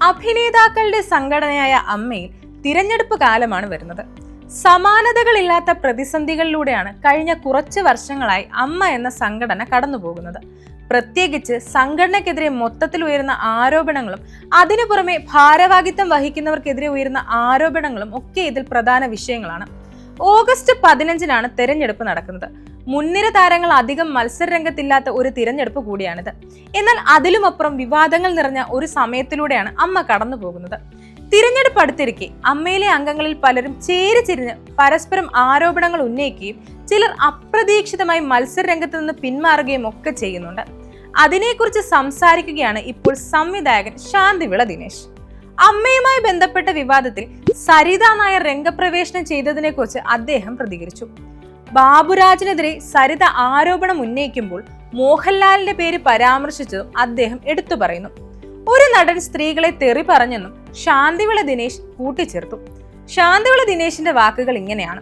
അഭിനേതാക്കളുടെ സംഘടനയായ അമ്മയിൽ തിരഞ്ഞെടുപ്പ് കാലമാണ് വരുന്നത്. സമാനതകളില്ലാത്ത പ്രതിസന്ധികളിലൂടെയാണ് കഴിഞ്ഞ കുറച്ച് വർഷങ്ങളായി അമ്മ എന്ന സംഘടന കടന്നുപോകുന്നത്. പ്രത്യേകിച്ച് സംഘടനയ്ക്കെതിരെ മൊത്തത്തിൽ ഉയരുന്ന ആരോപണങ്ങളും അതിനു പുറമെ ഭാരവാഹിത്വം വഹിക്കുന്നവർക്കെതിരെ ഉയരുന്ന ആരോപണങ്ങളും ഒക്കെ ഇതിൽ പ്രധാന വിഷയങ്ങളാണ്. ഓഗസ്റ്റ് 15-നാണ് തെരഞ്ഞെടുപ്പ് നടക്കുന്നത്. മുൻനിര താരങ്ങൾ അധികം മത്സരരംഗത്തില്ലാത്ത ഒരു തിരഞ്ഞെടുപ്പ് കൂടിയാണിത്. എന്നാൽ അതിലുമപ്പുറം വിവാദങ്ങൾ നിറഞ്ഞ ഒരു സമയത്തിലൂടെയാണ് അമ്മ കടന്നു പോകുന്നത്. തിരഞ്ഞെടുപ്പ് അടുത്തിരിക്കെ അമ്മയിലെ അംഗങ്ങളിൽ പലരും ചേരിചിരിഞ്ഞ് പരസ്പരം ആരോപണങ്ങൾ ഉന്നയിക്കുകയും ചിലർ അപ്രതീക്ഷിതമായി മത്സരരംഗത്ത് നിന്ന് പിന്മാറുകയും ഒക്കെ ചെയ്യുന്നുണ്ട്. അതിനെക്കുറിച്ച് സംസാരിക്കുകയാണ് ഇപ്പോൾ സംവിധായകൻ ശാന്തിവിള ദിനേശ്. അമ്മയുമായി ബന്ധപ്പെട്ട വിവാദത്തിൽ സരിത നായർ രംഗപ്രവേശനം ചെയ്തതിനെ കുറിച്ച് അദ്ദേഹം പ്രതികരിച്ചു. ബാബുരാജിനെതിരെ സരിത ആരോപണം ഉന്നയിക്കുമ്പോൾ മോഹൻലാലിന്റെ പേര് പരാമർശിച്ചതും അദ്ദേഹം എടുത്തു പറയുന്നു. ഒരു നടൻ സ്ത്രീകളെ തെറി പറഞ്ഞെന്നും ശാന്തിവിള ദിനേശ് കൂട്ടിച്ചേർത്തു. ശാന്തിവിള ദിനേശിന്റെ വാക്കുകൾ ഇങ്ങനെയാണ്: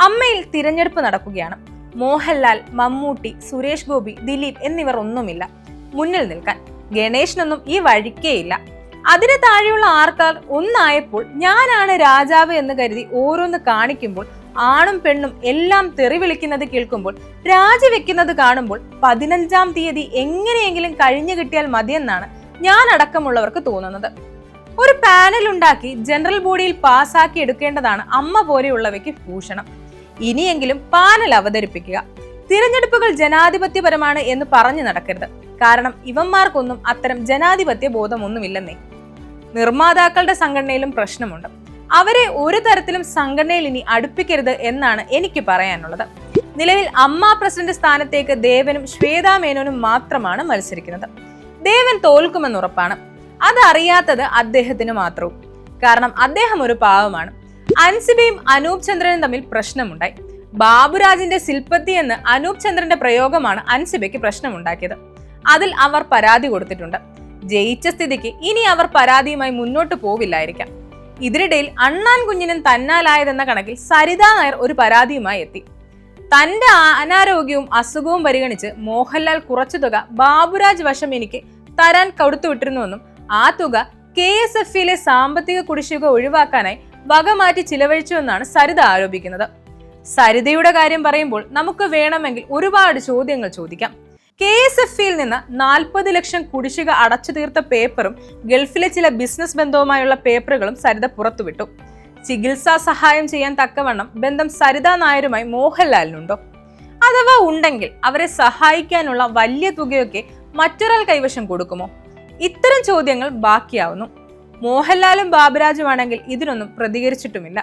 അമ്മയിൽ തിരഞ്ഞെടുപ്പ് നടക്കുകയാണ്. മോഹൻലാൽ, മമ്മൂട്ടി, സുരേഷ് ഗോപി, ദിലീപ് എന്നിവർ ഒന്നുമില്ല മുന്നിൽ നിൽക്കാൻ. ഗണേശനൊന്നും ഈ വഴിക്കേയില്ല. അതിന് താഴെയുള്ള ആൾക്കാർ ഒന്നായപ്പോൾ ഞാനാണ് രാജാവ് എന്ന് കരുതി ഓരോന്ന് കാണിക്കുമ്പോൾ ആണും പെണ്ണും എല്ലാം തെറി വിളിക്കുന്നത് കേൾക്കുമ്പോൾ രാജിവെക്കുന്നത് കാണുമ്പോൾ 15-ാം തീയതി എങ്ങനെയെങ്കിലും കഴിഞ്ഞു കിട്ടിയാൽ മതിയെന്നാണ് ഞാൻ അടക്കമുള്ളവർക്ക് തോന്നുന്നത്. ഒരു പാനൽ ഉണ്ടാക്കി ജനറൽ ബോഡിയിൽ പാസാക്കി എടുക്കേണ്ടതാണ് അമ്മ പോലെയുള്ളവയ്ക്ക് ഭൂഷണം. ഇനിയെങ്കിലും പാനൽ അവതരിപ്പിക്കുക. തിരഞ്ഞെടുപ്പുകൾ ജനാധിപത്യപരമാണ് എന്ന് പറഞ്ഞു നടക്കരുത്. കാരണം ഇവന്മാർക്കൊന്നും അത്തരം ജനാധിപത്യ ബോധമൊന്നുമില്ലെന്നേ. നിർമ്മാതാക്കളുടെ സംഘടനയിലും പ്രശ്നമുണ്ട്. അവരെ ഒരു തരത്തിലും സംഘടനയിൽ ഇനി അടുപ്പിക്കരുത് എന്നാണ് എനിക്ക് പറയാനുള്ളത്. നിലവിൽ അമ്മ പ്രസിഡന്റ് സ്ഥാനത്തേക്ക് ദേവനും ശ്വേതാ മേനോനും മാത്രമാണ് മത്സരിക്കുന്നത്. ദേവൻ തോൽക്കുമെന്ന് ഉറപ്പാണ്. അതറിയാത്തത് അദ്ദേഹത്തിന് മാത്രവും. കാരണം അദ്ദേഹം ഒരു പാവമാണ്. അൻസിബയും അനൂപ് ചന്ദ്രനും തമ്മിൽ പ്രശ്നമുണ്ടായി. ബാബുരാജിന്റെ ശില്പത്തി എന്ന് അനൂപ് ചന്ദ്രന്റെ പ്രയോഗമാണ് അൻസിബയ്ക്ക് പ്രശ്നമുണ്ടാക്കിയത്. അതിൽ അവർ പരാതി കൊടുത്തിട്ടുണ്ട്. ജയിച്ച സ്ഥിതിക്ക് ഇനി അവർ പരാതിയുമായി മുന്നോട്ട് പോവില്ലായിരിക്കാം. ഇതിനിടയിൽ അണ്ണാൻ കുഞ്ഞിനും തന്നാലായതെന്ന കണക്കിൽ സരിത നായർ ഒരു പരാതിയുമായി എത്തി. തന്റെ അനാരോഗ്യവും അസുഖവും പരിഗണിച്ച് മോഹൻലാൽ കുറച്ചു തുക ബാബുരാജ് വശം എനിക്ക് തരാൻ കൊടുത്തുവിട്ടിരുന്നുവെന്നും ആ തുക KSF-ലെ സാമ്പത്തിക കുടിശ്ശിക ഒഴിവാക്കാനായി വകമാറ്റി ചിലവഴിച്ചുവെന്നാണ് സരിത ആരോപിക്കുന്നത്. സരിതയുടെ കാര്യം പറയുമ്പോൾ നമുക്ക് വേണമെങ്കിൽ ഒരുപാട് ചോദ്യങ്ങൾ ചോദിക്കാം. KSF-ൽ നിന്ന് 40 ലക്ഷം കുടിശ്ശിക അടച്ചു തീർത്ത പേപ്പറും ഗൾഫിലെ ചില ബിസിനസ് ബന്ധവുമായുള്ള പേപ്പറുകളും സരിത പുറത്തുവിട്ടു. ചികിത്സാ സഹായം ചെയ്യാൻ തക്കവണ്ണം ബന്ധം സരിത നായരുമായി മോഹൻലാലിനുണ്ടോ? അഥവാ ഉണ്ടെങ്കിൽ അവരെ സഹായിക്കാനുള്ള വലിയ തുകയൊക്കെ മറ്റൊരാൾ കൈവശം കൊടുക്കുമോ? ഇത്തരം ചോദ്യങ്ങൾ ബാക്കിയാവുന്നു. മോഹൻലാലും ബാബുരാജുമാണെങ്കിൽ ഇതിനൊന്നും പ്രതികരിച്ചിട്ടുമില്ല.